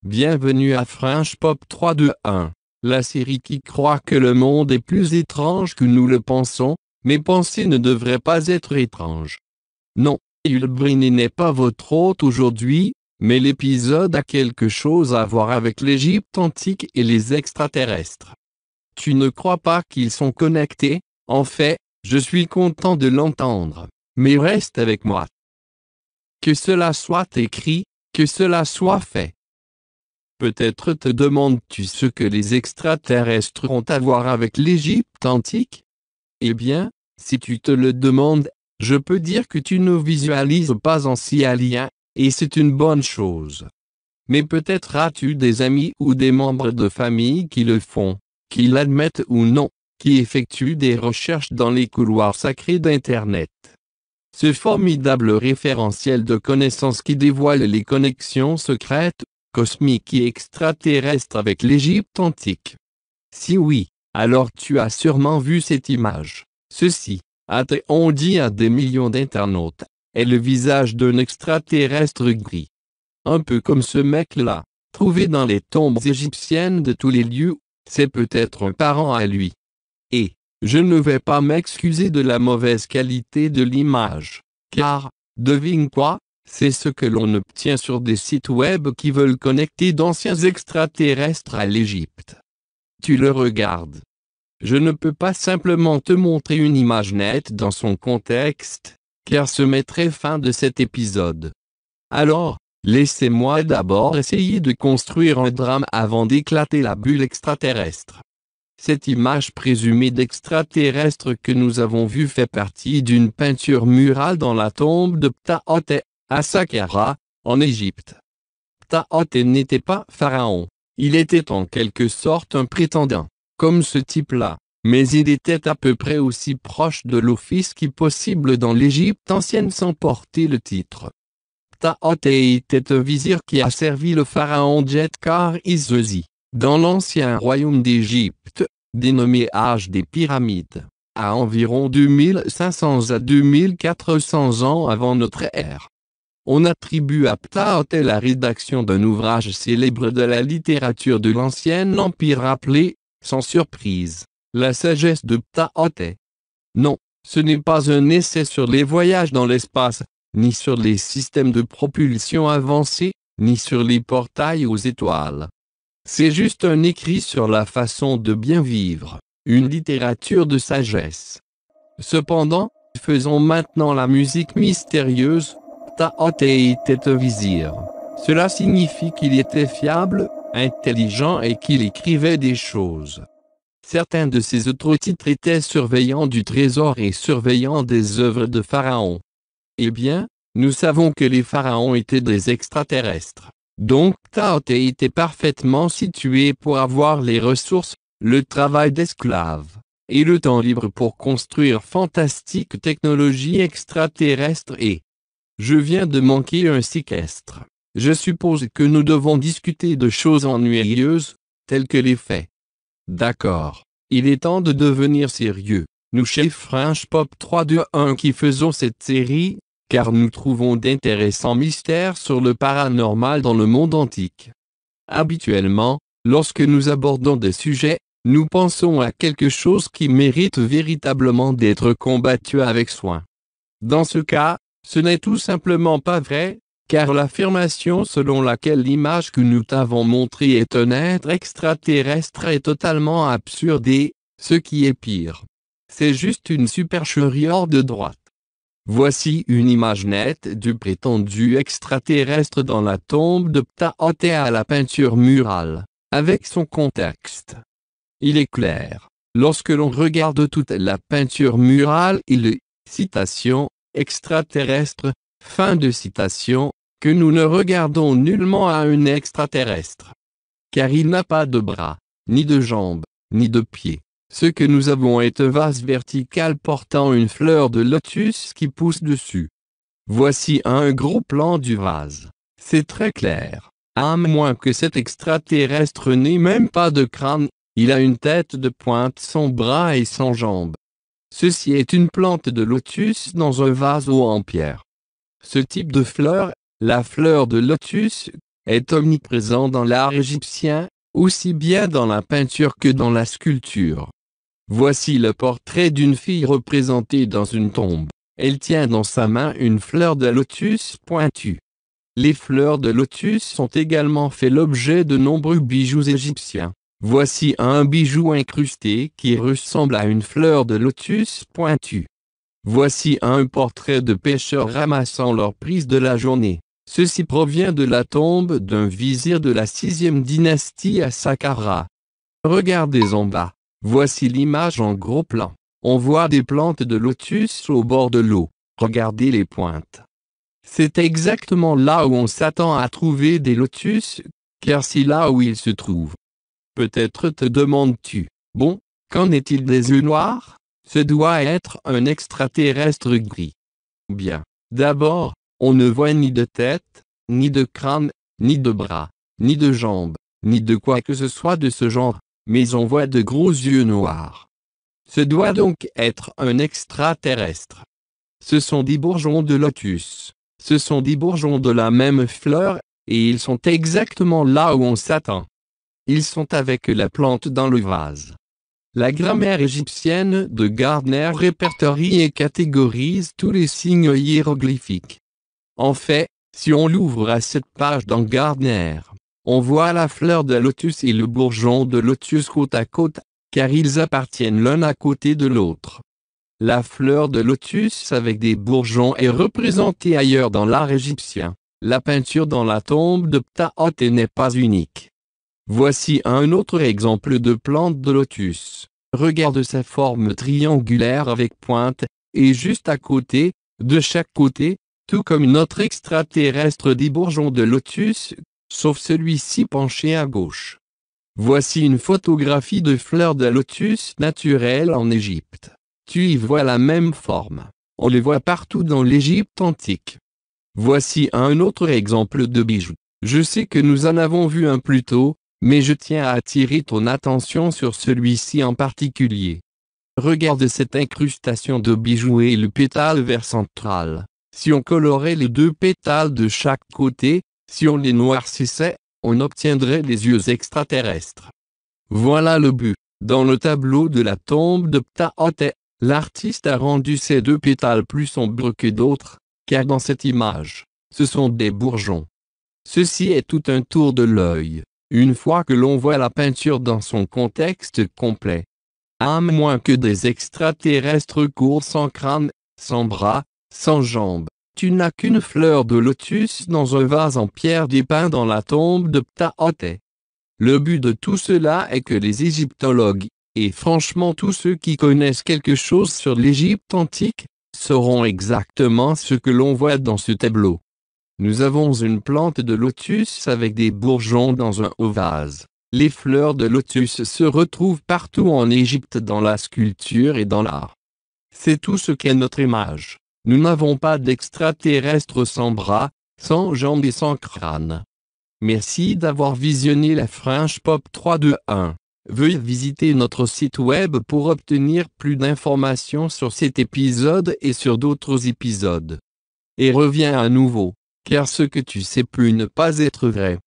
bienvenue à Fringe Pop 321, la série qui croit que le monde est plus étrange que nous le pensons, mais penser ne devrait pas être étrange. Non, Ulbrine n'est pas votre hôte aujourd'hui, mais l'épisode a quelque chose à voir avec l'Égypte antique et les extraterrestres. Tu ne crois pas qu'ils sont connectés? En fait, je suis content de l'entendre, mais reste avec moi. Que cela soit écrit, que cela soit fait. Peut-être te demandes-tu ce que les extraterrestres ont à voir avec l'Égypte antique? Eh bien, si tu te le demandes, je peux dire que tu ne visualises pas en si alien, et c'est une bonne chose. Mais peut-être as-tu des amis ou des membres de famille qui le font, qui l'admettent ou non, qui effectuent des recherches dans les couloirs sacrés d'Internet. Ce formidable référentiel de connaissances qui dévoile les connexions secrètes, cosmiques et extraterrestres avec l'Égypte antique. Si oui, alors tu as sûrement vu cette image. Ceci, on dit à des millions d'internautes, est le visage d'un extraterrestre gris. Un peu comme ce mec-là, trouvé dans les tombes égyptiennes de tous les lieux, c'est peut-être un parent à lui. Et, je ne vais pas m'excuser de la mauvaise qualité de l'image, car, devine quoi, c'est ce que l'on obtient sur des sites web qui veulent connecter d'anciens extraterrestres à l'Égypte. Tu le regardes. Je ne peux pas simplement te montrer une image nette dans son contexte, car ce mettrait fin de cet épisode. Alors, laissez-moi d'abord essayer de construire un drame avant d'éclater la bulle extraterrestre. Cette image présumée d'extraterrestre que nous avons vue fait partie d'une peinture murale dans la tombe de Ptahhotep, à Saqqara, en Égypte. Ptahhotep n'était pas pharaon, il était en quelque sorte un prétendant, comme ce type-là, mais il était à peu près aussi proche de l'office qui possible dans l'Égypte ancienne sans porter le titre. Ptahhotep était un vizir qui a servi le pharaon Djedkar-Isesi, dans l'ancien royaume d'Égypte, dénommé Âge des Pyramides, à environ 2500 à 2400 ans avant notre ère. On attribue à Ptahhotep la rédaction d'un ouvrage célèbre de la littérature de l'ancien empire appelé, sans surprise, la sagesse de Ptahhotep. Non, ce n'est pas un essai sur les voyages dans l'espace, ni sur les systèmes de propulsion avancés, ni sur les portails aux étoiles. C'est juste un écrit sur la façon de bien vivre, une littérature de sagesse. Cependant, faisons maintenant la musique mystérieuse. Ptahhotep était un vizir. Cela signifie qu'il était fiable, intelligent et qu'il écrivait des choses. Certains de ses autres titres étaient surveillants du trésor et surveillants des œuvres de Pharaon. Eh bien, nous savons que les pharaons étaient des extraterrestres. Donc Ptahhotep était parfaitement situé pour avoir les ressources, le travail d'esclave, et le temps libre pour construire fantastique technologie extraterrestre et... Je viens de manquer un séquestre. Je suppose que nous devons discuter de choses ennuyeuses, telles que les faits. D'accord. Il est temps de devenir sérieux. Nous chez Fringe Pop 321 qui faisons cette série, car nous trouvons d'intéressants mystères sur le paranormal dans le monde antique. Habituellement, lorsque nous abordons des sujets, nous pensons à quelque chose qui mérite véritablement d'être combattu avec soin. Dans ce cas, ce n'est tout simplement pas vrai, car l'affirmation selon laquelle l'image que nous t'avons montrée est un être extraterrestre est totalement absurde et, ce qui est pire, c'est juste une supercherie hors de droite. Voici une image nette du prétendu extraterrestre dans la tombe de Ptahhotep à la peinture murale, avec son contexte. Il est clair, lorsque l'on regarde toute la peinture murale et le « citation » extraterrestre, fin de citation, que nous ne regardons nullement à un extraterrestre. Car il n'a pas de bras, ni de jambes, ni de pieds. Ce que nous avons est un vase vertical portant une fleur de lotus qui pousse dessus. Voici un gros plan du vase. C'est très clair. À moins que cet extraterrestre n'ait même pas de crâne, il a une tête de pointe sans bras et sans jambes. Ceci est une plante de lotus dans un vase en pierre. Ce type de fleur, la fleur de lotus, est omniprésent dans l'art égyptien, aussi bien dans la peinture que dans la sculpture. Voici le portrait d'une fille représentée dans une tombe. Elle tient dans sa main une fleur de lotus pointue. Les fleurs de lotus ont également fait l'objet de nombreux bijoux égyptiens. Voici un bijou incrusté qui ressemble à une fleur de lotus pointue. Voici un portrait de pêcheurs ramassant leur prise de la journée. Ceci provient de la tombe d'un vizir de la 6e dynastie à Saqqara. Regardez en bas. Voici l'image en gros plan. On voit des plantes de lotus au bord de l'eau. Regardez les pointes. C'est exactement là où on s'attend à trouver des lotus, car c'est là où ils se trouvent. Peut-être te demandes-tu, bon, qu'en est-il des yeux noirs? Ce doit être un extraterrestre gris. Bien. D'abord, on ne voit ni de tête, ni de crâne, ni de bras, ni de jambes, ni de quoi que ce soit de ce genre, mais on voit de gros yeux noirs. Ce doit donc être un extraterrestre. Ce sont des bourgeons de lotus. Ce sont des bourgeons de la même fleur, et ils sont exactement là où on s'attend. Ils sont avec la plante dans le vase. La grammaire égyptienne de Gardner répertorie et catégorise tous les signes hiéroglyphiques. En fait, si on l'ouvre à cette page dans Gardner, on voit la fleur de lotus et le bourgeon de lotus côte à côte, car ils appartiennent l'un à côté de l'autre. La fleur de lotus avec des bourgeons est représentée ailleurs dans l'art égyptien. La peinture dans la tombe de Ptah-Hotep n'est pas unique. Voici un autre exemple de plante de lotus. Regarde sa forme triangulaire avec pointe, et juste à côté, de chaque côté, tout comme notre extraterrestre des bourgeons de lotus, sauf celui-ci penché à gauche. Voici une photographie de fleurs de lotus naturelles en Égypte. Tu y vois la même forme. On les voit partout dans l'Égypte antique. Voici un autre exemple de bijou. Je sais que nous en avons vu un plus tôt, mais je tiens à attirer ton attention sur celui-ci en particulier. Regarde cette incrustation de bijoux et le pétale vert central. Si on colorait les deux pétales de chaque côté, si on les noircissait, on obtiendrait les yeux extraterrestres. Voilà le but. Dans le tableau de la tombe de Ptah-Hotep, l'artiste a rendu ces deux pétales plus sombres que d'autres, car dans cette image, ce sont des bourgeons. Ceci est tout un tour de l'œil, une fois que l'on voit la peinture dans son contexte complet. À moins que des extraterrestres courent sans crâne, sans bras, sans jambes, tu n'as qu'une fleur de lotus dans un vase en pierre dépeint dans la tombe de Ptah-Hotep. Le but de tout cela est que les égyptologues, et franchement tous ceux qui connaissent quelque chose sur l'Égypte antique, sauront exactement ce que l'on voit dans ce tableau. Nous avons une plante de lotus avec des bourgeons dans un haut vase. Les fleurs de lotus se retrouvent partout en Égypte dans la sculpture et dans l'art. C'est tout ce qu'est notre image. Nous n'avons pas d'extraterrestres sans bras, sans jambes et sans crâne. Merci d'avoir visionné la French Pop 321. Veuillez visiter notre site web pour obtenir plus d'informations sur cet épisode et sur d'autres épisodes. Et reviens à nouveau, car ce que tu sais peut ne pas être vrai.